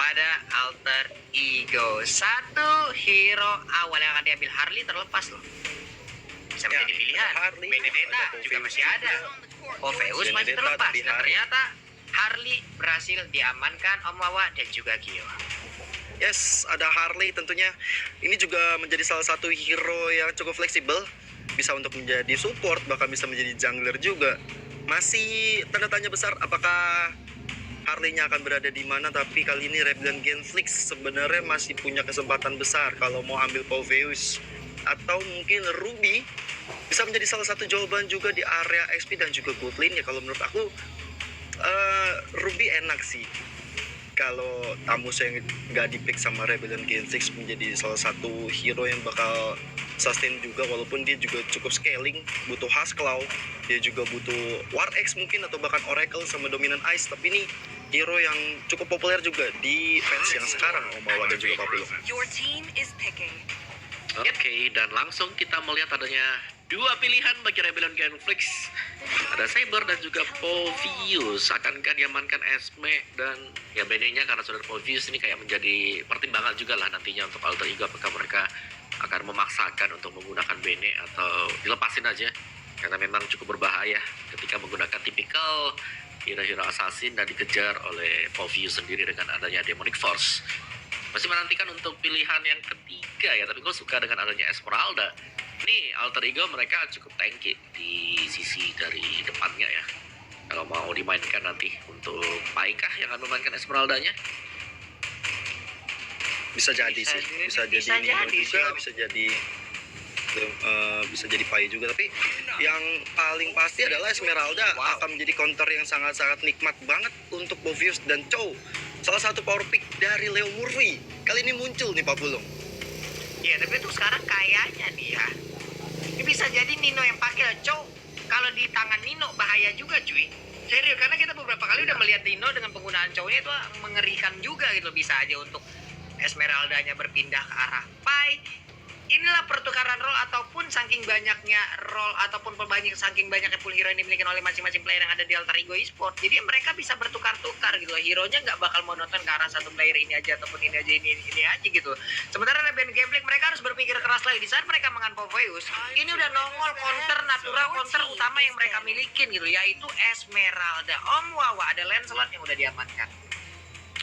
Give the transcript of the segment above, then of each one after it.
kepada Alter Ego. Satu hero awal yang akan diambil Harley terlepas loh. Bisa menjadi pilihan. Benedetta juga masih ada. Orpheus masih terlepas. Dan ternyata Harley berhasil diamankan Om Wawa dan juga Gio. Yes, ada Harley tentunya. Ini juga menjadi salah satu hero yang cukup fleksibel. Bisa untuk menjadi support, bahkan bisa menjadi jungler juga. Masih tanda tanya besar apakah Harley-nya akan berada di mana, tapi kali ini Rebellion Genflix sebenarnya masih punya kesempatan besar kalau mau ambil Orpheus atau mungkin Ruby. Bisa menjadi salah satu jawaban juga di area XP dan juga gold lane ya. Kalau menurut aku Ruby enak sih. Kalau Tamus yang nggak di-pick sama Rebellion Genflix menjadi salah satu hero yang bakal sustain juga, walaupun dia juga cukup scaling, butuh Husklow, dia juga butuh War X mungkin atau bahkan Oracle sama Dominant Ice. Tapi ini hero yang cukup populer juga di fans yang sekarang, Om Wawa dan juga Papulo. Oke, dan langsung kita melihat adanya dua pilihan bagi Rebellion Genflix. Ada Saber dan juga Povius. Akankah diamankan Esme dan ya BD-nya karena sudah Povius ini kayak menjadi pertimbangan juga lah nantinya untuk Alter Ego, apakah mereka akan memaksakan untuk menggunakan Bene atau dilepasin aja karena memang cukup berbahaya ketika menggunakan tipikal hero-hero assassin dan dikejar oleh Povius sendiri dengan adanya Demonic Force. Masih menantikan untuk pilihan yang ketiga ya, tapi gue suka dengan adanya Esmeralda. Ini Alter Ego mereka cukup tanky di sisi dari depannya ya. Kalau mau dimainkan nanti untuk Paikah yang akan memainkan Esmeraldanya? Bisa jadi sih, bisa jadi Nino juga, bisa jadi Pai juga. Tapi yang paling pasti adalah Esmeralda akan menjadi counter yang sangat-sangat nikmat banget untuk Povius dan Chow. Salah satu power pick dari Leo Murphy kali ini muncul nih Pak Bulung. Iya, tapi itu sekarang kayaknya nih ya, ini bisa jadi Nino yang pakai Chow. Kalau di tangan Nino bahaya juga cuy. Serius, karena kita beberapa kali udah melihat Nino dengan penggunaan Chow-nya itu mengerikan juga gitu. Bisa aja untuk Esmeraldanya berpindah ke arah Pai. Inilah pertukaran role ataupun saking banyaknya role ataupun saking banyaknya pool hero yang dimiliki oleh masing-masing player yang ada di Alter Ego Esports. Jadi mereka bisa bertukar-tukar gitu. Hero-nya nggak bakal monoton ke arah satu player ini aja ataupun ini aja ini aja gitu. Sementara Rebellion Genflix mereka harus berpikir keras lagi. Di saat mereka mengan Poveus, ini udah nongol counter natural, counter utama yang mereka milikin gitu, yaitu Esmeralda. Om Wawa, ada Lancelot yang udah diamankan.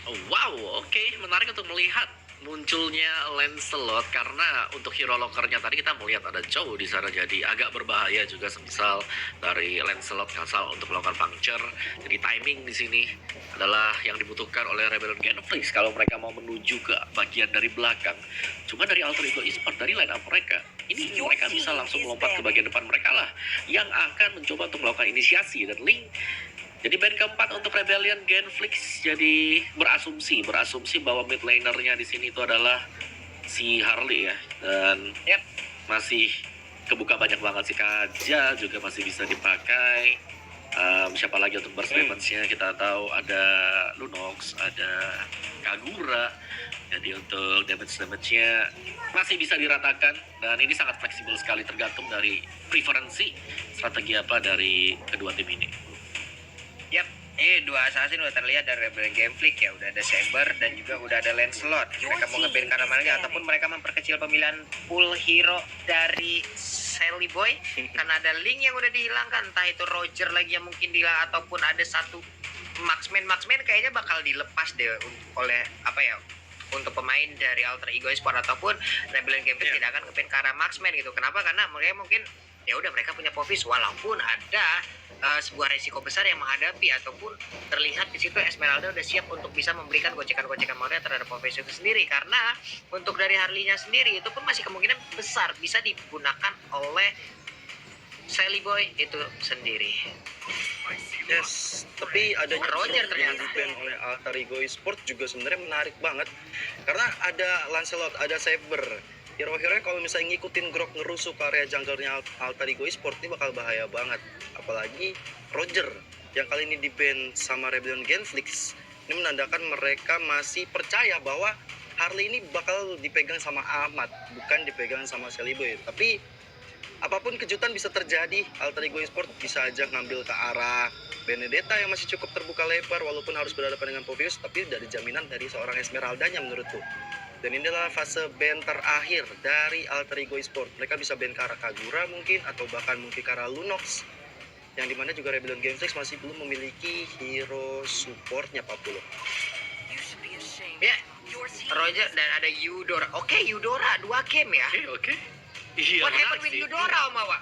Oh, wow, oke, menarik untuk melihat munculnya Lancelot karena untuk hero lockernya tadi kita melihat ada Chow di sana, jadi agak berbahaya juga semisal dari Lancelot ngasal untuk melakukan puncture. Jadi timing di sini adalah yang dibutuhkan oleh Rebellion Genflix kalau mereka mau menuju ke bagian dari belakang. Cuma dari Alter Ego Esports, dari line up mereka ini mereka bisa langsung melompat ke bagian depan mereka lah yang akan mencoba untuk melakukan inisiasi dan link. Jadi band keempat untuk Rebellion Genflix jadi berasumsi bahwa mid lanernya di sini itu adalah si Harley ya, dan masih kebuka banyak banget. Si Kaja juga masih bisa dipakai. Siapa lagi untuk burst damage-nya kita tahu ada Lunox, ada Kagura. Jadi untuk damage-nya masih bisa diratakan dan ini sangat fleksibel sekali tergantung dari preferensi strategi apa dari kedua tim ini. Yap, ini dua assassin udah terlihat dari Rebellion Genflix ya. Udah ada Saber dan juga udah ada Lancelot. Mereka mau nge-ban karena mana ataupun mereka memperkecil pemilihan pool hero dari Sally Boy karena ada Link yang udah dihilangkan, entah itu Roger lagi yang mungkin dihilang ataupun ada satu Marksman kayaknya bakal dilepas deh oleh apa ya, untuk pemain dari Alter Ego Esports ataupun Rebellion Genflix tidak akan nge-ban ke arah Marksman gitu. Kenapa? Karena mereka mungkin ya udah mereka punya Povius, walaupun ada sebuah resiko besar yang menghadapi ataupun terlihat di situ Esmeralda udah siap untuk bisa memberikan gocekan-gocekan modal terhadap Povius itu sendiri, karena untuk dari Harley-nya sendiri itu pun masih kemungkinan besar bisa digunakan oleh Sally Boy itu sendiri. Yes, tapi adanya Roger ternyata di-ban oleh Alter Ego Esports juga sebenarnya menarik banget karena ada Lancelot, ada Saber. Hero-hero kalau misalnya ngikutin Grok ngerusuh ke area junglernya Alter Ego Esports ini bakal bahaya banget. Apalagi Roger yang kali ini di-ban sama Rebellion Genflix. Ini menandakan mereka masih percaya bahwa Harley ini bakal dipegang sama Ahmad, bukan dipegang sama Sally Boy. Tapi apapun kejutan bisa terjadi. Alter Ego Esports bisa aja ngambil ke arah Benedetta yang masih cukup terbuka lebar walaupun harus berhadapan dengan Povius, tapi dari jaminan dari seorang Esmeraldanya menurutku. Dan inilah fase ban terakhir dari Alter Ego Esports. Mereka bisa ban ke arah Kagura mungkin, atau bahkan mungkin ke arah Lunox, yang dimana juga Rebellion Gameflex masih belum memiliki hero supportnya 40. Ya, Roger dan ada Eudora. Oke, Eudora 2 game ya. Oke. Iya, What menarik happened with sih. Eudora, Om Awa?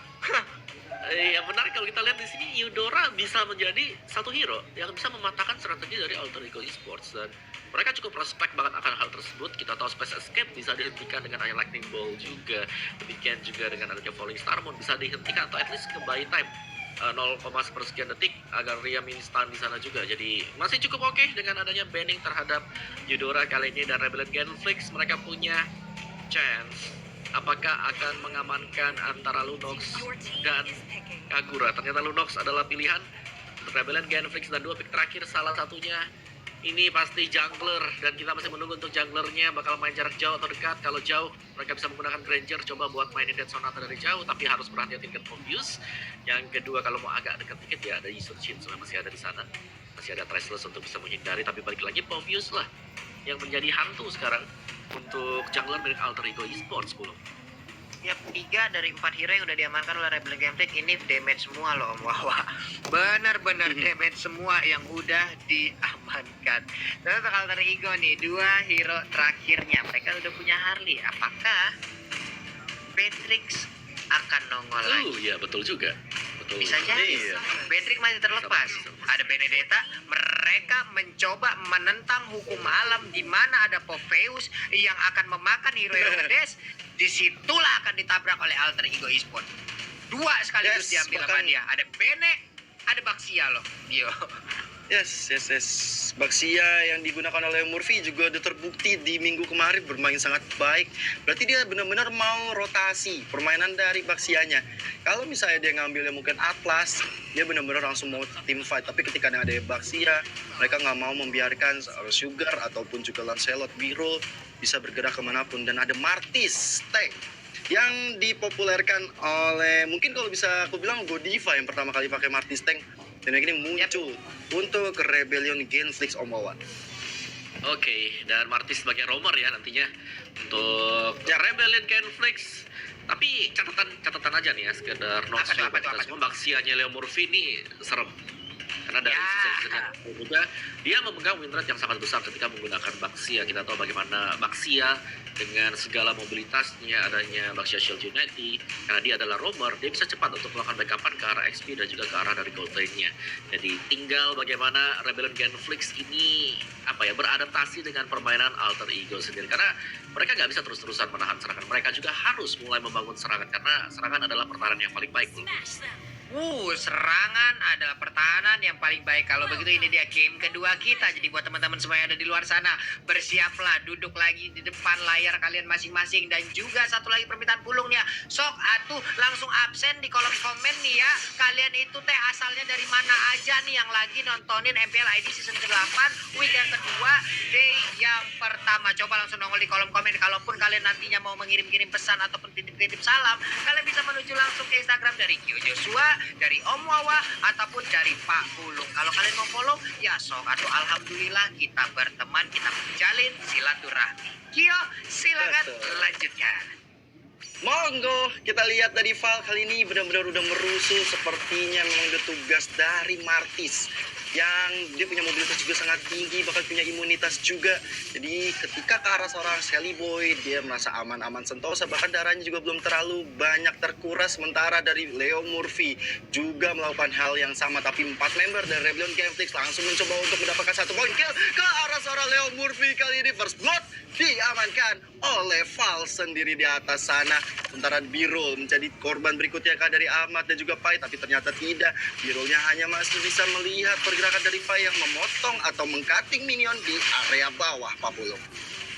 Ya menarik kalau kita lihat di sini Eudora bisa menjadi satu hero yang bisa mematahkan strategi dari Alter Ego Esports, dan mereka cukup respect banget akan hal tersebut. Kita tahu Space Escape bisa dihentikan dengan adanya Lightning Ball juga, demikian juga dengan adanya Falling Star Moon bisa dihentikan atau at least ke buy time 0, sepersekian detik agar dia instan di sana juga. Jadi masih cukup oke dengan adanya banning terhadap Eudora kali ini, dan Rebellion Genflix mereka punya chance apakah akan mengamankan antara Lunox dan Kagura. Ternyata Lunox adalah pilihan Rebellion Genflix, dan 2 pick terakhir salah satunya ini pasti jungler, dan kita masih menunggu untuk junglernya bakal main jarak jauh atau dekat. Kalau jauh mereka bisa menggunakan Granger, coba buat mainin Dead Sonata dari jauh, tapi harus berhati-hati dengan Povius. Yang kedua kalau mau agak dekat dikit ya ada Yisurshin, masih ada di sana, masih ada Traceless untuk bisa menghindari, tapi balik lagi Povius lah yang menjadi hantu sekarang untuk jungler milik Alter Ego Esports. Ya, 3 dari 4 hero yang udah diamankan oleh Rebellion Gameflex ini damage semua loh, Om Wawa. Bener-bener damage semua yang udah diamankan. Terus untuk Alter Ego nih, 2 hero terakhirnya mereka udah punya Harley. Apakah Beatrix akan nongol lagi? Ya betul juga. Betul. Bisa jadi. Iya. Beatrix masih terlepas. Ada Benedetta, mereka mencoba menentang hukum alam di mana ada Poveus yang akan memakan hero-hero ngedes. Disitulah akan ditabrak oleh Alter Ego Esports. 2 sekaligus Yes, diambil sama bahkan- dia. Ada Bene, ada Baxia loh. Yo. Yes. Baxia yang digunakan oleh Murphy juga udah terbukti di minggu kemarin bermain sangat baik. Berarti dia benar-benar mau rotasi permainan dari Baxianya. Kalau misalnya dia ngambilnya mungkin Atlas, dia benar-benar langsung mau team fight. Tapi ketika ada Baxia, mereka nggak mau membiarkan Sugar ataupun juga Lancelot Biro bisa bergerak kemanapun. Dan ada Martis Tank yang dipopulerkan oleh, mungkin kalau bisa aku bilang, Godiva yang pertama kali pakai Martis Tank. Dan yang ini muncul untuk Rebellion Genflix, Om Wawan. Oke, dan Martis sebagai roamer ya nantinya untuk Rebellion Genflix. Tapi catatan aja nih ya, sekedar notes Apa tuh? semua Baxianya Leo Murphy ini serem. Karena dari season yang juga dia memegang win rate yang sangat besar ketika menggunakan Baxia. Kita tahu bagaimana Baxia dengan segala mobilitasnya, adanya Baxia Shield Unity, karena dia adalah roamer, dia bisa cepat untuk melakukan backupan ke arah XP dan juga ke arah dari gold lane-nya. Jadi tinggal bagaimana Rebellion Genflix ini beradaptasi dengan permainan Alter Ego sendiri, karena mereka nggak bisa terus-terusan menahan serangan. Mereka juga harus mulai membangun serangan, karena serangan adalah pertahanan yang paling baik. Serangan adalah pertahanan yang paling baik. Kalau begitu ini dia game kedua kita. Jadi buat teman-teman semua yang ada di luar sana, bersiaplah, duduk lagi di depan layar kalian masing-masing. Dan juga satu lagi permintaan pulungnya, sok atuh langsung absen di kolom komen nih ya. Kalian itu teh asalnya dari mana aja nih yang lagi nontonin MPL ID season ke-8 week yang kedua, day yang pertama. Coba langsung nongol di kolom komen. Kalaupun kalian nantinya mau mengirim-kirim pesan ataupun titip-titip salam, kalian bisa menuju langsung ke Instagram dari Kyo Joshua, dari Om Wawa, ataupun dari Pak Pulung. Kalau kalian mau follow, ya sok. Atau alhamdulillah kita berteman, kita menjalin silaturahmi. Kyo, silakan lanjutkan. Monggo, kita lihat dari Val kali ini benar-benar udah merusuh. Sepertinya memang udah tugas dari Martis, yang dia punya mobilitas juga sangat tinggi, bahkan punya imunitas juga. Jadi ketika ke arah seorang Sally Boy, dia merasa aman-aman sentosa, bahkan darahnya juga belum terlalu banyak terkuras. Sementara dari Leo Murphy juga melakukan hal yang sama, tapi 4 member dari Rebellion Gameflex langsung mencoba untuk mendapatkan 1 poin kill ke arah seorang Leo Murphy. Kali ini first blood diamankan oleh Val sendiri di atas sana. Sementara Birol menjadi korban berikutnya dari Ahmad dan juga Pai, tapi ternyata tidak. Birolnya hanya masih bisa melihat pergerakan dari Pai yang memotong atau mengcutting minion di area bawah, Pak Pulung.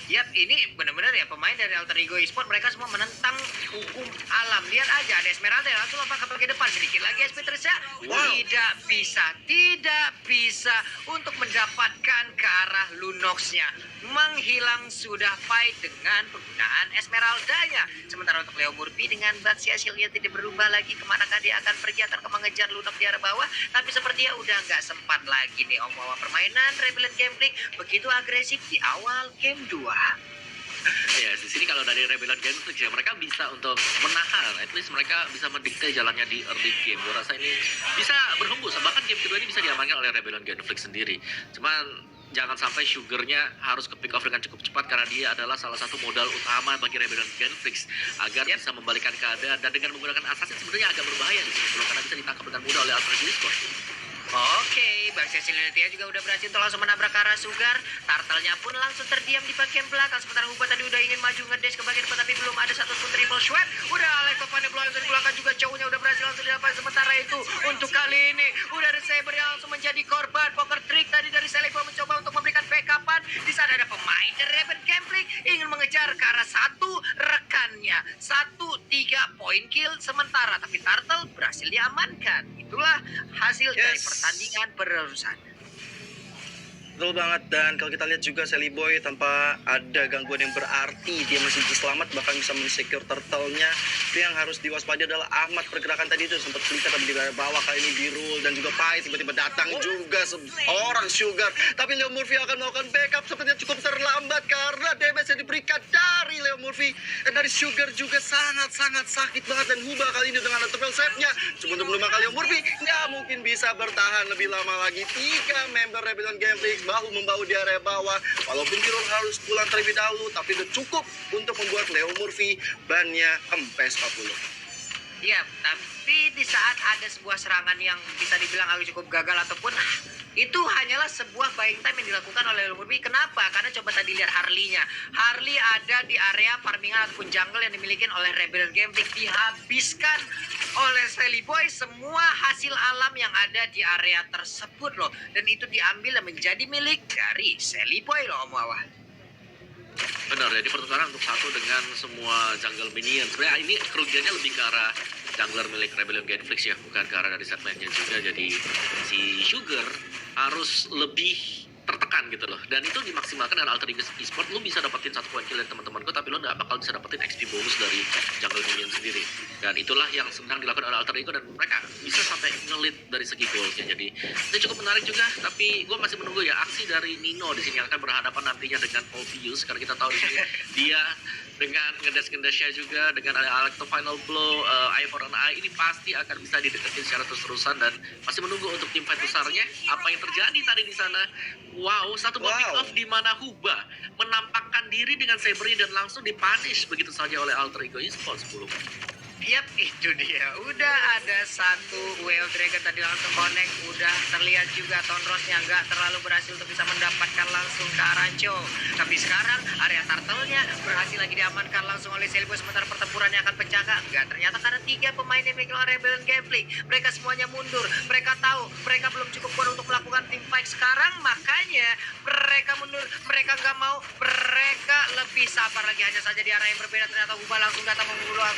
Yap, ini benar-benar ya pemain dari Alter Ego Esport mereka semua menentang hukum alam. Lihat aja ada Esmeralda yang langsung lompat ke bagian depan. Sedikit lagi SP Tresya tidak bisa untuk mendapatkan ke arah Lunox-nya. Menghilang sudah fight dengan penggunaan Esmeraldanya. Sementara untuk Leo Murphy dengan Batsia hasilnya tidak berubah lagi kemanakah dia akan pergi, akan mengejar Lunox di arah bawah. Tapi sepertinya udah nggak sempat lagi nih Om Wawa. Permainan Rebellion Gameplay begitu agresif di awal game 2. Ya, di sini kalau dari Rebellion Genflix ya, mereka bisa untuk menahan, at least mereka bisa mendikte jalannya di early game. Gue rasa ini bisa berhembus, bahkan game kedua ini bisa diamankan oleh Rebellion Genflix sendiri. Cuman jangan sampai Sugar-nya harus ke pick off dengan cukup cepat karena dia adalah salah satu modal utama bagi Rebellion Genflix agar bisa membalikan keadaan, dan dengan menggunakan assassin sebenarnya agak berbahaya di sini karena bisa ditangkap dengan mudah oleh Alter Ego Esport. Oke, Baxia Silenitia juga udah berhasil untuk langsung menabrak ke arah Sugar. Turtle-nya pun langsung terdiam di bagian belakang. Sementara Huba tadi udah ingin maju ngedash ke bagian depan, tapi belum ada satupun triple shot. Udah Alex Fane Blow yang dikeluarkan juga, cowoknya udah berhasil langsung didapat. Sementara itu untuk kali ini udah ada Saber yang langsung menjadi korban poker trick tadi dari Celebo mencoba untuk memberikan backupan. Di sana ada pemain dari Rebellion Gameplay ingin mengejar ke arah satu rekannya. 1-3 point kill sementara, tapi Turtle berhasil diamankan. Itulah hasil dari pertandingan berurusan. Betul banget, dan kalau kita lihat juga Sally Boy tanpa ada gangguan yang berarti dia masih bisa selamat, bahkan bisa men-secure turtle-nya. Itu yang harus diwaspadai adalah Ahmad. Pergerakan tadi itu sempat pelikat tapi di bawah, kali ini Birul dan juga Pai tiba-tiba datang juga seorang Sugar. Tapi Leo Murphy akan melakukan backup sepertinya cukup terlambat karena damage yang diberikan dari Leo Murphy dan dari Sugar juga sangat-sangat sakit banget. Dan Huba kali ini dengan triple save-nya cuma untuk melemahkan Leo Murphy nggak mungkin bisa bertahan lebih lama lagi. 3 member Rebellion Gameplay bahu-membahu di area bawah, walaupun Birul harus pulang terlebih dahulu, tapi itu cukup untuk membuat Leo Murphy bannya kempes 40. Iya, tapi di saat ada sebuah serangan yang bisa dibilang agak cukup gagal ataupun itu hanyalah sebuah buying time yang dilakukan oleh Leo Murphy. Kenapa? Karena coba tadi lihat Harley-nya. Harley ada di area farmingan ataupun jungle yang dimiliki oleh Rebellion Gameplay, dihabiskan oleh Sally Boy semua hasil alam yang ada di area tersebut loh, dan itu diambil dan menjadi milik dari Sally Boy loh Om Wawa. Benar, jadi pertukaran untuk satu dengan semua jungle minion. Sebenarnya ini kerugiannya lebih ke arah jungler milik Rebellion Genflix ya, bukan ke arah dari segmennya juga. Jadi si Sugar harus lebih tertekan gitu loh, dan itu dimaksimalkan dengan Alter Ego Esport. Lu bisa dapetin 1 point kill dari teman-teman gue, tapi lu nggak bakal bisa dapetin XP bonus dari jungle minion sendiri. Dan itulah yang sedang dilakukan oleh Alter Ego, dan mereka bisa sampai ngelit dari segi goalsnya. Jadi itu cukup menarik juga, tapi gue masih menunggu ya aksi dari Nino di sini yang akan berhadapan nantinya dengan Obvious, karena kita tahu di sini dia dengan ngedash-ngedashnya juga, dengan ada Alex Final Blow, Eye for an Eye, ini pasti akan bisa dideketin secara terus-terusan. Dan masih menunggu untuk tim fight besarnya apa yang terjadi tadi di sana. Wow, satu pick off di mana Huba menampakkan diri dengan Sabernya dan langsung dipunish begitu saja oleh Alter Ego Esport 10. Yap, itu dia. Udah ada satu Whale Dragon tadi langsung connect. Udah terlihat juga Tonrosnya nggak terlalu berhasil untuk bisa mendapatkan langsung ke Arancho. Tapi sekarang area turtle-nya berhasil lagi diamankan langsung oleh Celebo. Sementara pertempurannya akan pecah kah? Enggak, ternyata karena 3 pemain yang dimiliki oleh Rebellion Gameplay, mereka semuanya mundur. Mereka tahu mereka belum cukup kuat untuk melakukan team fight sekarang, makanya mereka mundur. Mereka nggak mau, mereka lebih sabar lagi. Hanya saja di arah yang berbeda ternyata Huba langsung datang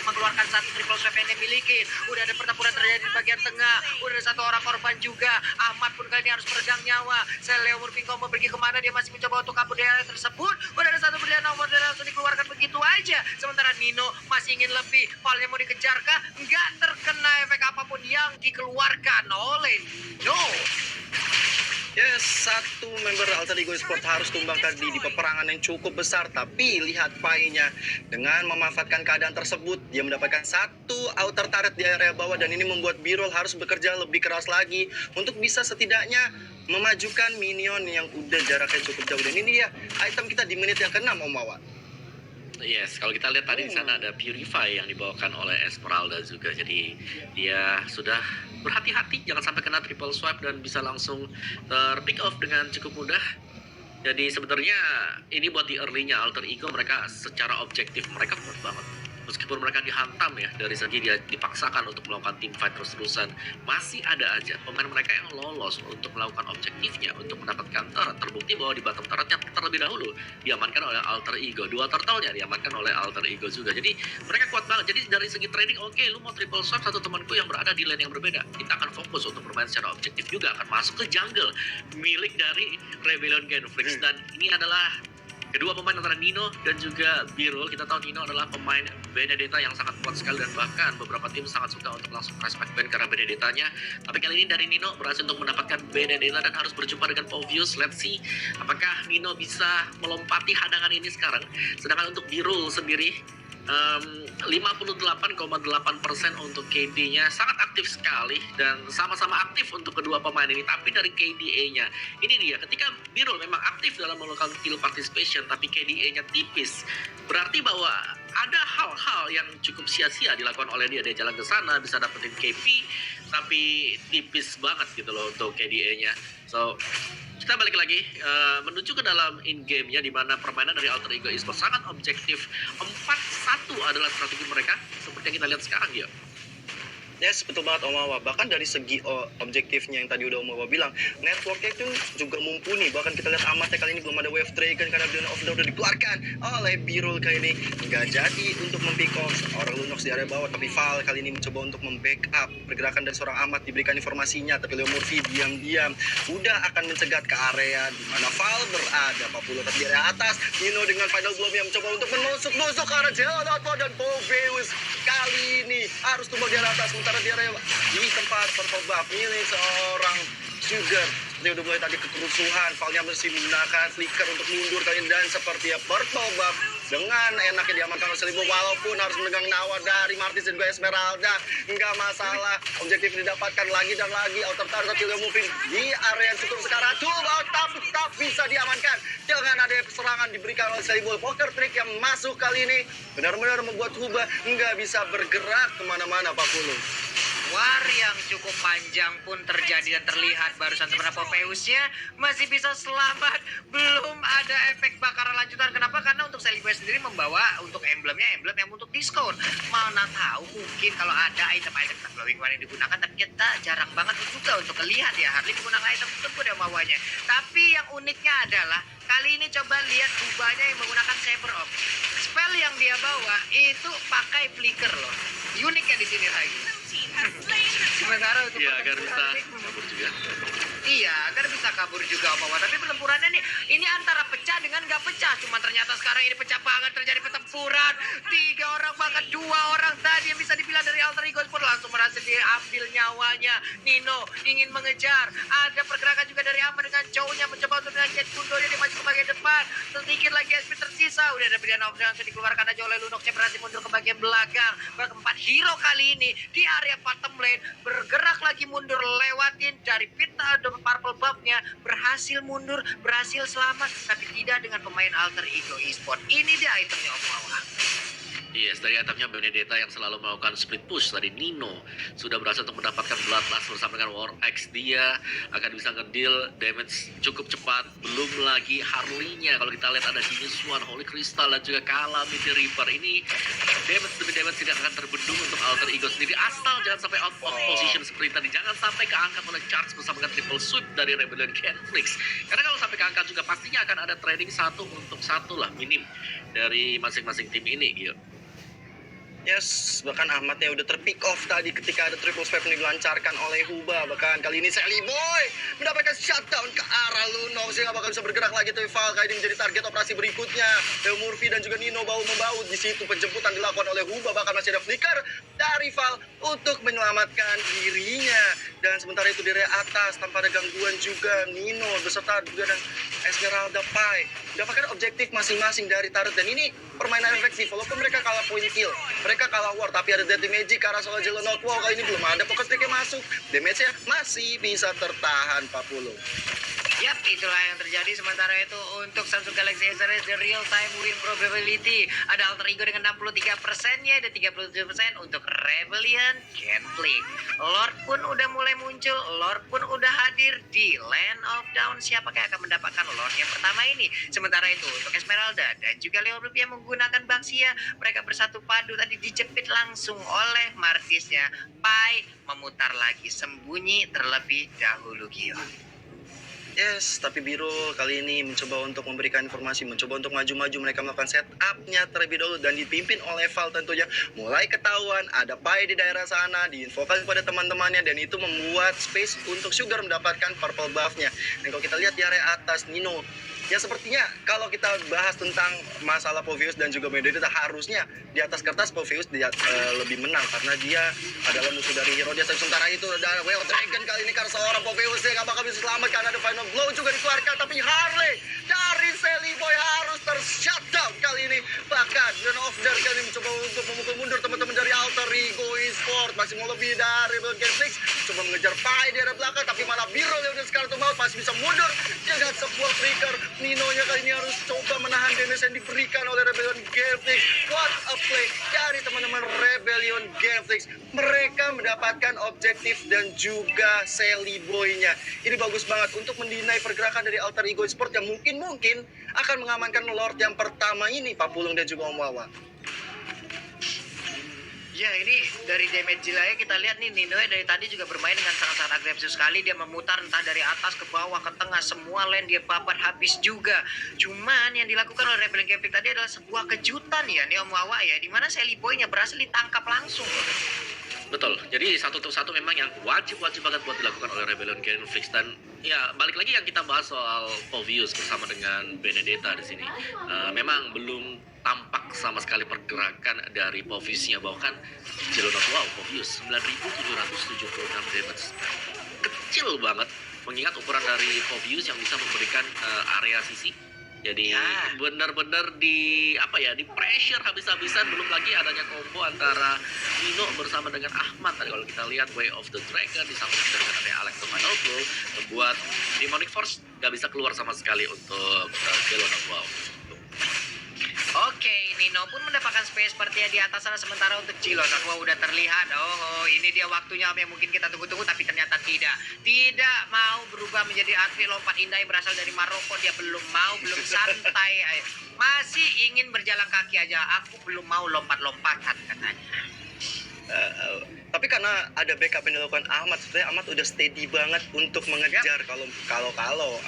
mengeluarkan satu triple sweep yang dimiliki. Udah ada pertempuran terjadi di bagian tengah. Udah ada 1 orang korban juga. Ahmad pun kali ini harus meregang nyawa. Leo Murphy mau pergi kemana? Dia masih mencoba untuk kabur dari area tersebut. Udah ada 1 berlian nomor dan langsung dikeluarkan begitu aja. Sementara Nino masih ingin lebih. Palnya mau dikejarkah? Nggak terkena efek apapun yang dikeluarkan oleh Nino. Yes, 1 member Alter Ego Esport harus tumbang tadi di peperangan yang cukup besar. Tapi lihat Pai-nya dengan memanfaatkan keadaan tersebut, dia mendapatkan 1 outer turret di area bawah, dan ini membuat Birol harus bekerja lebih keras lagi untuk bisa setidaknya memajukan minion yang udah jaraknya cukup jauh. Dan ini dia item kita di menit yang ke-6 Om Wawa. Yes, kalau kita lihat tadi di sana ada Purify yang dibawakan oleh Esmeralda juga. Jadi dia sudah berhati-hati jangan sampai kena triple swipe dan bisa langsung pick off dengan cukup mudah. Jadi sebenarnya ini buat di early-nya Alter Ego, mereka secara objektif mereka kuat banget. meskipun mereka dihantam ya dari segi dia dipaksakan untuk melakukan team fight terus-terusan, masih ada aja pemain mereka yang lolos untuk melakukan objektifnya untuk mendapatkan turret. Terbukti bahwa di bottom turretnya terlebih dahulu diamankan oleh Alter Ego, dua turtle-nya diamankan oleh Alter Ego juga. Jadi mereka kuat banget. Jadi dari segi trading, oke, lu mau triple swap, satu temanku yang berada di lane yang berbeda, kita akan fokus untuk bermain secara objektif juga, akan masuk ke jungle milik dari Rebellion Genflix. Dan ini adalah kedua pemain antara Nino dan juga Birul. Kita tahu Nino adalah pemain Benedetta yang sangat kuat sekali dan bahkan beberapa tim sangat suka untuk langsung respect ban karena Benedettanya. Tapi kali ini dari Nino berhasil untuk mendapatkan Benedetta dan harus berjumpa dengan Povius. Let's see apakah Nino bisa melompati hadangan ini sekarang. Sedangkan untuk Birul sendiri 58,8% untuk KD-nya, sangat aktif sekali dan sama-sama aktif untuk kedua pemain ini. Tapi dari KDA-nya, ini dia, ketika Birul memang aktif dalam melakukan kill participation tapi KDA-nya tipis, berarti bahwa ada hal-hal yang cukup sia-sia dilakukan oleh dia. Dia jalan ke sana bisa dapetin KP tapi tipis banget gitu loh untuk KDA-nya. So kita balik lagi menuju ke dalam in-game-nya, di mana permainan dari Alter Ego Esports sangat objektif. 4-1 adalah strategi mereka seperti yang kita lihat sekarang ya. Yes, betul banget Om Awa. Bahkan dari segi objektifnya yang tadi udah Om Awa bilang, networknya itu juga mumpuni. Bahkan kita lihat amatnya kali ini belum ada wave dragon karena Beyond of the udah dikeluarkan oleh Birul kali ini. Nggak jadi untuk mempick off orang Lunox di area bawah, tapi Val kali ini mencoba untuk membackup pergerakan dari seorang amat, diberikan informasinya, tapi Leo Murphy diam-diam udah akan mencegat ke area di mana Val berada. 40 tapi di area atas, Nino dengan final blow yang mencoba untuk menusuk-nusuk ke arah Jalan Outlaw, dan Poveus kali ini harus tumbang di area atas. Sementara di area di tempat pertobak milik seorang Sugar, seperti udah mulai tadi kerusuhan, Valnya mesti menggunakan flicker untuk mundur kali ini, dan seperti ya pertobak dengan enaknya diamankan oleh Selibo, walaupun harus menegang nyawa dari Martis dan juga Esmeralda. Nggak masalah, objektif didapatkan lagi dan lagi. Outer target Leo Moving di area yang cukup sekarang, tetap bisa diamankan dengan ada serangan diberikan oleh Selibo. Poker trick yang masuk kali ini benar-benar membuat Huba nggak bisa bergerak kemana-mana Pak Pulu. War yang cukup panjang pun terjadi dan terlihat barusan, sebenarnya Poveusnya masih bisa selamat, belum ada efek bakaran lanjutan. Kenapa? Karena untuk Celebi sendiri membawa untuk emblemnya emblem yang untuk diskon. Mana tahu mungkin kalau ada item-item glowing one yang digunakan, tapi kita jarang banget juga untuk melihat ya Harley menggunakan item tersebut yang bawahnya. Tapi yang uniknya adalah kali ini coba lihat Hubanya yang menggunakan Saber Off. Spell yang dia bawa itu pakai flicker loh. Uniknya di sini lagi. Sementara untuk agar bisa kabur juga. Iya, agar bisa kabur juga Om Awa. Tapi pertempurannya nih, ini antara pecah dengan nggak pecah. Cuma ternyata sekarang ini pecah banget, terjadi pertempuran. 3 orang bahkan 2 orang tadi yang bisa dibilang dari Alter Ego pun langsung berhasil diambil nyawanya. Nino ingin mengejar. Ada pergerakan juga dari Aman dengan cowoknya mencoba untuk mengajak Gundolnya, dia maju ke bagian depan. Sedikit lagi SP tersisa. Udah ada pilihan opsi yang dikeluarkan aja oleh Lunox yang berhasil mundur ke bagian belakang. Berkeempat hero kali ini di area bottom lane bergerak lagi mundur, lewatin dari pita purple buff-nya, berhasil mundur, berhasil selamat, tapi tidak dengan pemain Alter Ego Esports. Ini dia itemnya Om Awa. Yes, dari atapnya Benedetta yang selalu melakukan split push. Tadi Nino sudah berhasil untuk mendapatkan Bloodlust bersama dengan War X. Dia akan bisa ngedeal damage cukup cepat. Belum lagi Harley-nya. Kalau kita lihat ada Genius One, Holy Crystal, dan juga Calamity Reaper. Ini damage demi damage tidak akan terbendung untuk Alter Ego sendiri. Asal jangan sampai out of position seperti tadi. Jangan sampai keangkat oleh charge bersama dengan triple sweep dari Rebellion Genflix. Karena kalau sampai keangkat juga pastinya akan ada trading 1 untuk 1 lah minim dari masing-masing tim ini gitu. Yes, bahkan Ahmadnya udah terpick off tadi ketika ada triple swipe yang dilancarkan oleh Huba. Bahkan kali ini Sally Boy mendapatkan shutdown ke arah Lunox, sehingga bakal bisa bergerak lagi. Tapi Val kali ini menjadi target operasi berikutnya. Leo Murphy dan juga Nino bahu-membahu. Di situ penjemputan dilakukan oleh Huba. Bahkan masih ada flicker dari Val untuk menyelamatkan dirinya. Dan sementara itu di area atas tanpa ada gangguan juga, Nino beserta juga dan Esmeralda Pai mendapatkan objektif masing-masing dari turret. Dan ini permainan efektif, walaupun mereka kalah point kill, mereka kalah war, tapi ada Deadly Magic karena soal Jelon Outlaw kali ini belum ada poker stick yang masuk. Damage-nya masih bisa tertahan 40. Yap, itulah yang terjadi. Sementara itu untuk Samsung Galaxy S the real time win probability ada alter ego dengan 63%-nya, ada 37% untuk Rebellion Conflict. Lord pun udah mulai muncul, Lord pun udah hadir di Land of Dawn. Siapakah yang akan mendapatkan Lord yang pertama ini? Sementara itu untuk Esmeralda dan juga Leo Blue yang menggunakan Baxia, mereka bersatu padu tadi dijepit langsung oleh Martisnya. Pai memutar lagi sembunyi terlebih dahulu, Gio. Yes, tapi Biru kali ini mencoba untuk memberikan informasi, mencoba untuk maju-maju. Mereka melakukan setupnya terlebih dahulu dan dipimpin oleh Val tentunya. Mulai ketahuan ada Pai di daerah sana, diinfokan kepada teman-temannya, dan itu membuat space untuk Sugar mendapatkan purple buff-nya. Dan kalau kita lihat di area atas, Nino, ya sepertinya kalau kita bahas tentang masalah Povius dan juga Benedetta, harusnya di atas kertas Povius dia lebih menang karena dia adalah musuh dari hero dia. Sementara itu ada Well Dragon kali ini karena seorang Povius dia gak bakal bisa selamat karena ada final blow juga dikeluarkan, tapi Harley dari Sally Boy harus ter-shutdown kali ini. Bahkan Dawn of Dar kali ini mencoba untuk memukul mundur teman-teman dari Alter Ego Esport, masih mau lebih dari Rebellion Fix, coba mengejar Pai di arah belakang, tapi malah Biro yang udah sekarang tuh maut masih bisa mundur dengan sebuah flicker. Nino-nya kali ini harus coba menahan damage yang diberikan oleh Rebellion Gameflix. What a play dari teman-teman Rebellion Gameflix. Mereka mendapatkan objektif dan juga Sally Boy-nya. Ini bagus banget untuk mendinai pergerakan dari Alter Ego Sport yang mungkin akan mengamankan Lord yang pertama ini, Pak Pulung dan juga Om Wawa. Ya, ini dari damage Jilaya kita lihat nih, Nino dari tadi juga bermain dengan sangat-sangat agresif sekali. Dia memutar entah dari atas ke bawah ke tengah, semua lane dia babat habis juga. Cuman yang dilakukan oleh Rebellion Gameflix tadi adalah sebuah kejutan ya nih Om Wawa ya, dimana Sally Boy-nya berhasil ditangkap langsung. Betul, jadi satu untuk satu memang yang wajib banget buat dilakukan oleh Rebellion Gameflix. Dan ya balik lagi yang kita bahas soal Povius bersama dengan Benedetta di sini, memang belum tampak sama sekali pergerakan dari Poviusnya. Bahkan Jelonot, wow, Povius 9.776 damage, kecil banget mengingat ukuran dari Povius yang bisa memberikan area sisi. Jadi benar-benar di pressure habis-habisan. Belum lagi adanya combo antara Nino bersama dengan Ahmad tadi kalau kita lihat Way of the Dragon disambung dengan ada Alex the Final Blow, membuat Demonic Force gak bisa keluar sama sekali untuk Jelonot. Wow. Oke, Nino pun mendapatkan space sepertinya di atas sana. Sementara untuk Jelonot, wah udah terlihat. Oh, ini dia waktunya yang mungkin kita tunggu-tunggu, tapi ternyata tidak mau berubah menjadi atlet lompat indah yang berasal dari Maroko. Dia belum santai, masih ingin berjalan kaki aja. Aku belum mau lompat-lompatan katanya. Tapi karena ada backup yang dilakukan Ahmad, sebenarnya Ahmad udah steady banget untuk mengejar. Kalau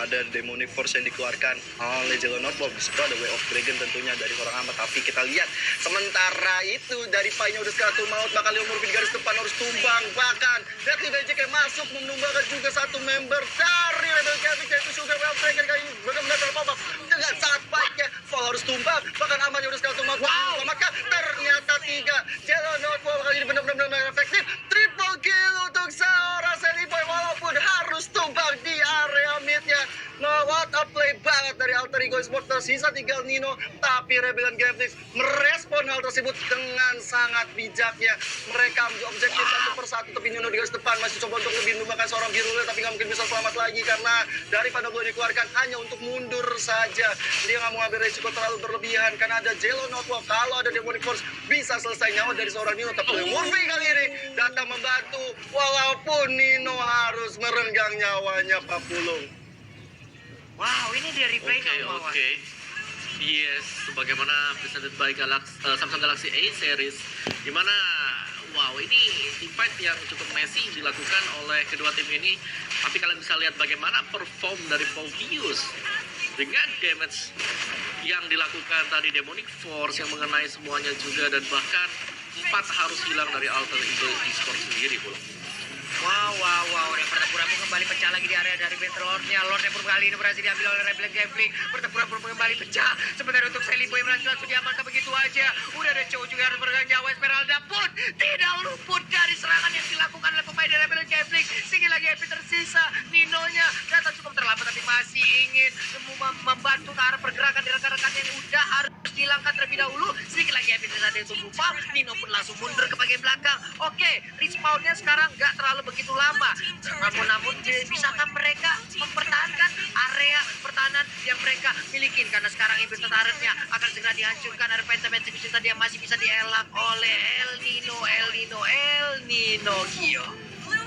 ada Demonic Force yang dikeluarkan oleh Jelonot, di situ ada Way of Dragon tentunya dari seorang Ahmad. Tapi kita lihat sementara itu dari Pai-nya udah sekarang maut, bakal Leomorph di garis depan harus tumbang. Bahkan Deadly Magic yang masuk menumbangkan juga satu member dari Rebel Gaming, yaitu Sugar. Way of Dragon kali ini benar-benar terpapar dengan sangat baiknya. Fall harus tumbang, bahkan Ahmad yang udah sekarang maut. Wow, maka ternyata 3 Jelonot kali ini benar-benar efektif. Triple kill untuk seorang Sally Boy walaupun harus tumbang di area midnya. Nah, what a play banget dari Alter Ego Sport. Tersisa tinggal Nino, tapi Rebellion Gameflix merespon hal tersebut dengan sangat bijaknya. Mereka ambil objektif satu persatu, tapi Nino di garis depan masih coba untuk lebih menumbangkan seorang Birule, tapi nggak mungkin bisa selamat lagi karena dari Final Blow dikeluarkan hanya untuk mundur saja. Dia nggak mau ambil resiko terlalu berlebihan karena ada Jelonot. Kalau ada Demonic Force bisa selesai nyawa dari seorang Nino, tapi Murphy kali ini datang membantu walaupun Nino harus merenggang nyawanya, Pak Pulung. Wow, ini dia replaynya. Oke. Yes, sebagaimana presented by Samsung Galaxy A series, dimana wow, ini teamfight yang cukup messy dilakukan oleh kedua tim ini. Tapi kalian bisa lihat bagaimana perform dari Povius dengan damage yang dilakukan tadi, Demonic Force yang mengenai semuanya juga, dan bahkan 4 harus hilang dari Alter Ego Esport sendiri, Pulung. Wow, dan pertempuran pun kembali pecah lagi di area dari Battle Lord-nya. Lord-nya pun kali ini berhasil diambil oleh Rebellion Gameflix. Pertempuran pun kembali pecah. Sementara untuk Sally Boy berhasil langsung diamankan begitu aja. Udah ada cowok juga harus bergerak nyawa. Esmeralda pun tidak luput dari serangan yang dilakukan oleh pemain dari Rebellion Gameflix. Sekali lagi Epi tersisa. Nino-nya datang cukup terlambat, tapi masih ingin membantu ke arah pergerakan di rekan-rekan yang udah harus dihilangkan terlebih dahulu. Sedikit lagi Epi tersisa dia tumbuh farm, Nino pun langsung mundur ke bagian belakang. Oke, respawnnya sekarang nggak terlalu begitu lama. Namun bisakah mereka mempertahankan area pertahanan yang mereka milikin? Karena sekarang inverter turretnya akan segera dihancurkan. Ada Phantom Execution tadi yang masih bisa dielak oleh El Nino Gio.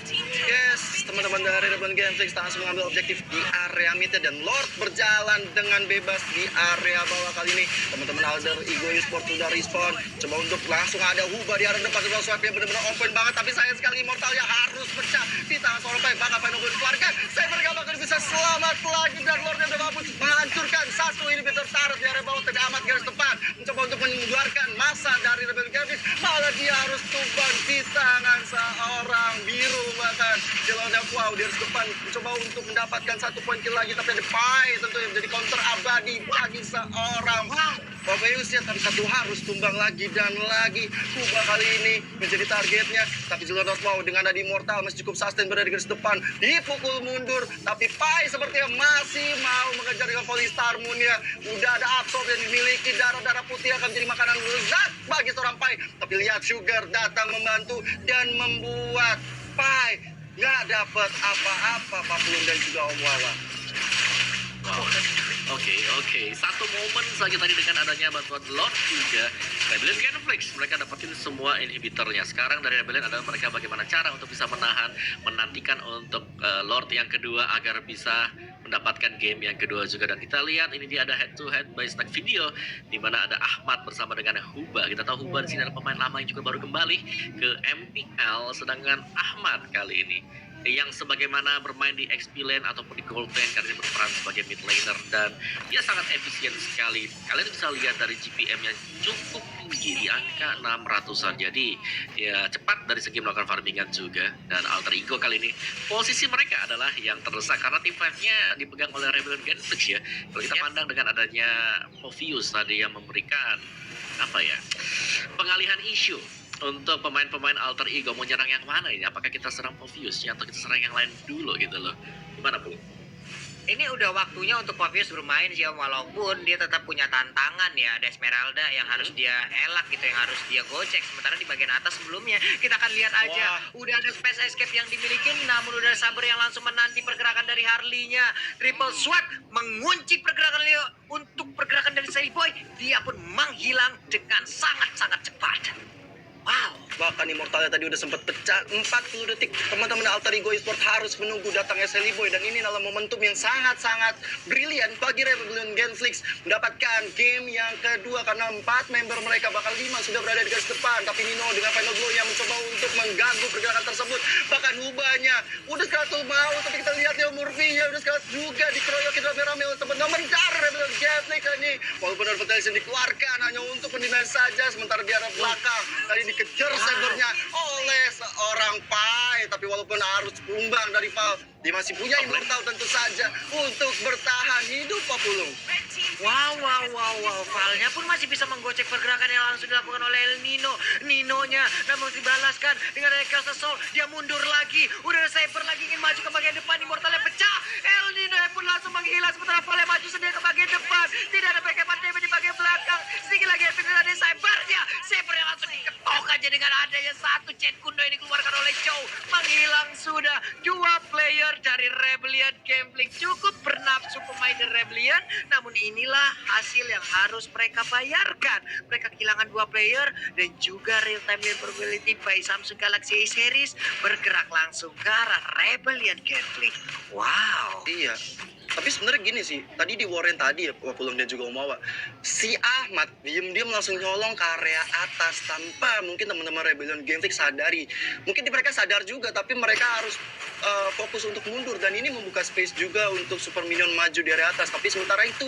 Yes, teman-teman dari Rebellion Gameflix langsung mengambil objektif di area midnya dan Lord berjalan dengan bebas di area bawah kali ini. Teman-teman Alter Ego Esport sudah respawn. Coba untuk langsung ada Huba di arah depan. Sebuah swipe yang benar-benar open banget, tapi sayang sekali Immortalnya harus pecah di tangan seorang baik. Bakal Final Gun dikeluarkan. Saber gak bakal bisa selamat lagi dan Lordnya udah mampu menghancurkan satu inhibitor turret di area bawah, tapi amat garis depan mencoba untuk mengeluarkan masa dari Rebellion Gameflix. Malah dia harus tumbang di tangan seorang biru. Bahkan Jelona wow di garis depan mencoba untuk mendapatkan satu poin kill lagi, tapi ada Pai tentu yang menjadi counter abadi bagi seorang Babayus ya, tapi satu harus tumbang lagi dan lagi. Kuba kali ini menjadi targetnya, tapi Jelona wow dengan ada Immortal masih cukup sustain berada di garis depan, dipukul mundur, tapi Pai sepertinya masih mau mengejar dengan Polystar Moon ya. Udah ada absorb yang dimiliki, darah-darah putih akan menjadi makanan lezat bagi seorang Pai, tapi lihat Sugar datang membantu dan membuat Pai nggak dapat apa-apa, Pak Plum dan juga Om Wawa. Wow. Oke. Satu momen saja tadi dengan adanya bantuan Lord juga Rebellion Gameflix, mereka dapetin semua inhibitornya. Sekarang dari Rebellion adalah mereka bagaimana cara untuk bisa menantikan untuk Lord yang kedua agar bisa mendapatkan game yang kedua juga. Dan kita lihat ini dia ada head to head by stack video di mana ada Ahmad bersama dengan Huba. Kita tahu Huba di sini adalah pemain lama yang juga baru kembali ke MPL, sedangkan Ahmad kali ini yang sebagaimana bermain di XP lane ataupun di gold lane karena dia berperan sebagai mid laner dan dia sangat efisien sekali. Kalian bisa lihat dari GPM-nya cukup tinggi di angka 600-an. Jadi ya cepat dari segi melakukan farmingan juga. Dan Alter Ego kali ini posisi mereka adalah yang terdesak karena tim 5-nya dipegang oleh Rebellion Gameflix ya. Kalau kita pandang dengan adanya Movius tadi yang memberikan pengalihan isu untuk pemain-pemain Alter Ego, mau nyerang yang mana ini? Apakah kita serang Movius ya atau kita serang yang lain dulu gitu loh? Gimana Bu? Ini udah waktunya untuk Movius bermain sih, walaupun dia tetap punya tantangan ya. Ada Esmeralda yang harus dia elak gitu, yang harus dia gocek. Sementara di bagian atas sebelumnya kita akan lihat aja udah ada space escape yang dimiliki, namun udah ada Saber yang langsung menanti pergerakan dari Harley-nya. Triple Swat mengunci pergerakan Leo untuk pergerakan dari Sally Boy. Dia pun menghilang dengan sangat-sangat cepat. Wow. Bahkan Immortalnya tadi udah sempat pecah 40 detik. Teman-teman Alter Ego Esport harus menunggu datangnya Sally Boy, dan ini adalah momentum yang sangat-sangat brilian bagi Rebellion Gameflix mendapatkan game yang kedua karena 4 member mereka, bahkan 5 sudah berada di garis depan. Tapi Nino dengan Final Blow yang mencoba untuk mengganggu pergerakan tersebut. Bahkan Hubanya udah sekali mau, tapi kita lihat ya Murphy-nya udah sekali juga dikeroyokin rame-rame oleh teman-teman dari Rebellion Gameflix ini. Walaupun advertising dikeluarkan hanya untuk pendingan saja, sementara di arah belakang tadi dikejar Sabernya oleh seorang Pai, tapi walaupun harus tumbang dari Val, dia masih punya Immortal tentu saja untuk bertahan hidup Pak Pulung. Wow. Valnya pun masih bisa menggocek pergerakan yang langsung dilakukan oleh El Nino. Ninonya namun dibalaskan dengan Rekasa Soul. Dia mundur lagi. Udah ada Saber lagi ingin maju ke bagian depan. Immortalnya pecah. El Nino pun langsung menghilang sementara Val maju sendiri ke bagian depan. Tidak ada backup damage di bagian belakang. Sedikit lagi ada Sabernya. Saber yang langsung diketok aja dengan adanya satu Chen Kundo ini dikeluarkan oleh Chow. Menghilang sudah 2 player dari Rebellion Gameflix. Cukup bernafsu pemain dari Rebellion, namun inilah hasil yang harus mereka bayarkan. Mereka kehilangan 2 player dan juga real time probability by Samsung Galaxy A series bergerak langsung ke arah Rebellion Gameflix. Wow. Iya. Tapi sebenarnya gini sih, tadi di Warren tadi ya, Wapulung dan juga Om Wawa, si Ahmad diem-diem langsung nyolong ke area atas tanpa mungkin teman-teman Rebellion Gameflix sadari. Mungkin mereka sadar juga, tapi mereka harus fokus untuk mundur, dan ini membuka space juga untuk Super Minion maju di area atas. Tapi sementara itu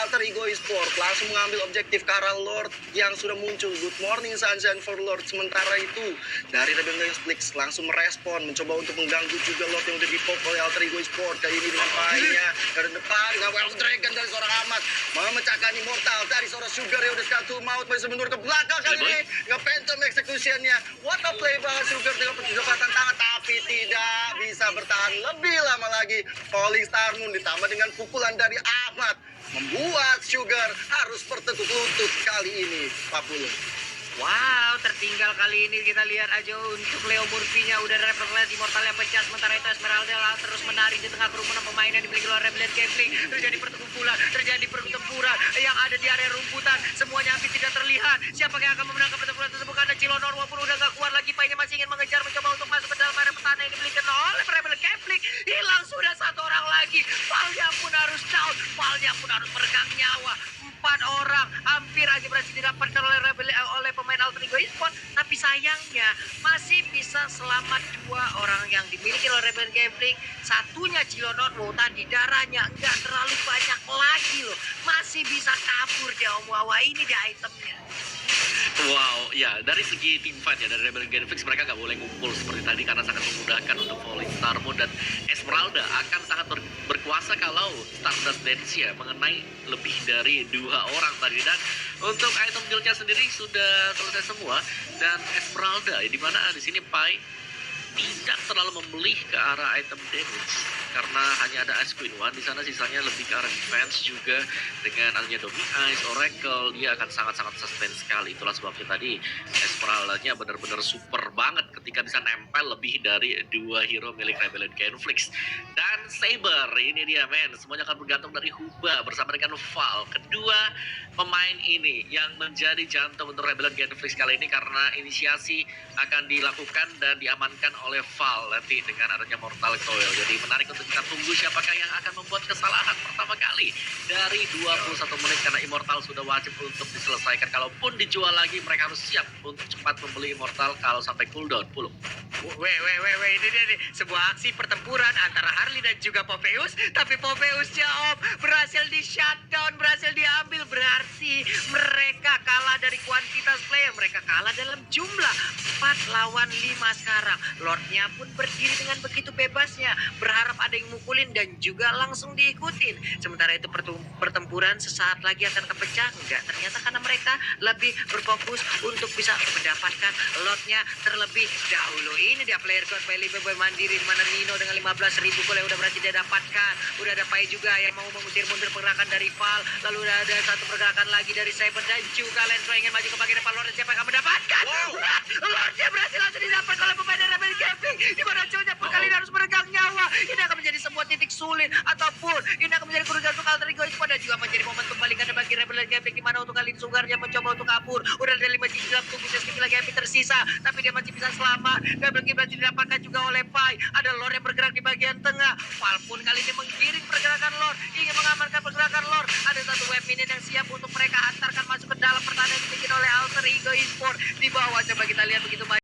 Alter Ego Esport langsung mengambil objektif ke arah Lord yang sudah muncul. Good morning Sunshine for Lord. Sementara itu dari Rebellion Gameflix langsung merespon, mencoba untuk mengganggu juga Lord yang udah dipop oleh Alter Ego Esport. Kali ini dengan Pai-nya dari depan dengan Well Dragon dari seorang Ahmad memecahkan Immortal dari seorang Sugar yang udah sekali maut, masih mundur ke belakang kali ini dengan Phantom Execution-nya. What a play banget Sugar dengan perjepatan tangan, tapi tidak bisa bertahan lebih lama lagi. Falling Star Moon ditambah dengan pukulan dari Ahmad membuat Sugar harus bertekuk lutut kali ini, Pak Pulung. Wow, tertinggal kali ini kita lihat aja untuk Leo Murphy-nya udah refleks Immortal-nya pecah, sementara itu Esmeralda terus menari di tengah kerumunan pemain yang dimiliki oleh Rebellion Gambling. Terjadi pertempuran yang ada di area rumputan, semuanya hampir tidak terlihat. Siapa yang akan memenangkan pertempuran tersebut karena Cilonor walaupun udah gak kuat lagi, Pai-nya masih ingin mengejar, mencoba untuk masuk ke dalam area pertahanan yang dimiliki oleh Rebellion Gambling. Hilang sudah satu orang lagi, Valnya pun harus down, Valnya pun harus meregang nyawa. 4 orang hampir aja berhasil didapatkan oleh pemain Alter Ego Esports, tapi sayangnya masih bisa selamat 2 orang yang dimiliki oleh Rebellion Gambling. Satunya Cilonor, tadi darahnya nggak terlalu banyak lagi loh, masih bisa kabur dia Om Wawa, ini dia itemnya. Wow, ya dari segi team fight ya dari Rebellion Genflix mereka nggak boleh ngumpul seperti tadi karena sangat memudahkan untuk Falling Starmoon, dan Esmeralda akan sangat berkuasa kalau Stardust Dance ya mengenai lebih dari 2 orang tadi. Dan untuk item guildnya sendiri sudah selesai semua, dan Esmeralda ya, dimana di sini Pai tidak terlalu membeli ke arah item damage karena hanya ada Ice Queen One di sana, sisanya lebih ke arah defense juga. Dengan adanya Domi Ice, Oracle, dia akan sangat-sangat sustain sekali. Itulah sebabnya tadi Esmeralda-nya benar-benar super banget ketika bisa nempel lebih dari 2 hero milik Rebellion Genflix. Dan Saber, ini dia men, semuanya akan bergantung dari Huba bersama dengan Val. Kedua pemain ini yang menjadi jantung untuk Rebellion Genflix kali ini karena inisiasi akan dilakukan dan diamankan oleh Val nanti dengan adanya Mortal Coil. Jadi menarik untuk kita tunggu siapakah yang akan membuat kesalahan pertama kali dari 21 menit, karena Immortal sudah wajib untuk diselesaikan. Kalaupun dijual lagi mereka harus siap untuk cepat membeli Immortal kalau sampai cooldown. Pulung. Ini dia nih, sebuah aksi pertempuran antara Harley dan juga Popeyus, tapi Popeyusnya berhasil di shutdown, berhasil diambil. Berarti mereka kalah dari kuantitas player, mereka kalah dalam jumlah 4 lawan 5 sekarang. Lordnya pun berdiri dengan begitu bebasnya, berharap ada yang mukulin dan juga langsung diikutin. Sementara itu pertempuran sesaat lagi akan kepecah. Enggak, ternyata karena mereka lebih berfokus untuk bisa mendapatkan Lordnya terlebih dahulu. Ini dia player god Pai Boy mandiri, di mana Nino dengan 15.000 gol yang udah berhasil dia dapatkan. Udah ada Pai juga yang mau mengusir mundur pergerakan dari Val. Lalu udah ada satu pergerakan lagi dari Saber dan juga Lensro ingin maju ke bagian depan. Lord siapa yang akan mendapatkan? Lordnya berhasil langsung didapat oleh pemain Rebellion Gambling, di mana Joe-nya pun kali ini harus meregang nyawa. Ini akan menjadi sebuah titik sulit ataupun ini akan menjadi kerugian untuk Alter Ego Esports dan juga menjadi momen kembali ganda bagi Rebellion Gambling, di mana untuk kali ini Sugarnya mencoba untuk kabur. Udah ada 5 jiwa dalam tubuh skill lagi yang tersisa, tapi dia masih bisa selamat. Double kill berhasil didapatkan juga oleh Pai. Ada Lord yang bergerak di bagian tengah. Val pun kali ini menggiring pergerakan Lord, ingin mengamankan pergerakan Lord. Ada satu web minion yang siap untuk mereka antarkan masuk ke dalam pertahanan yang dibikin oleh Alter Ego Esports. Di bawah coba kita lihat begitu banyak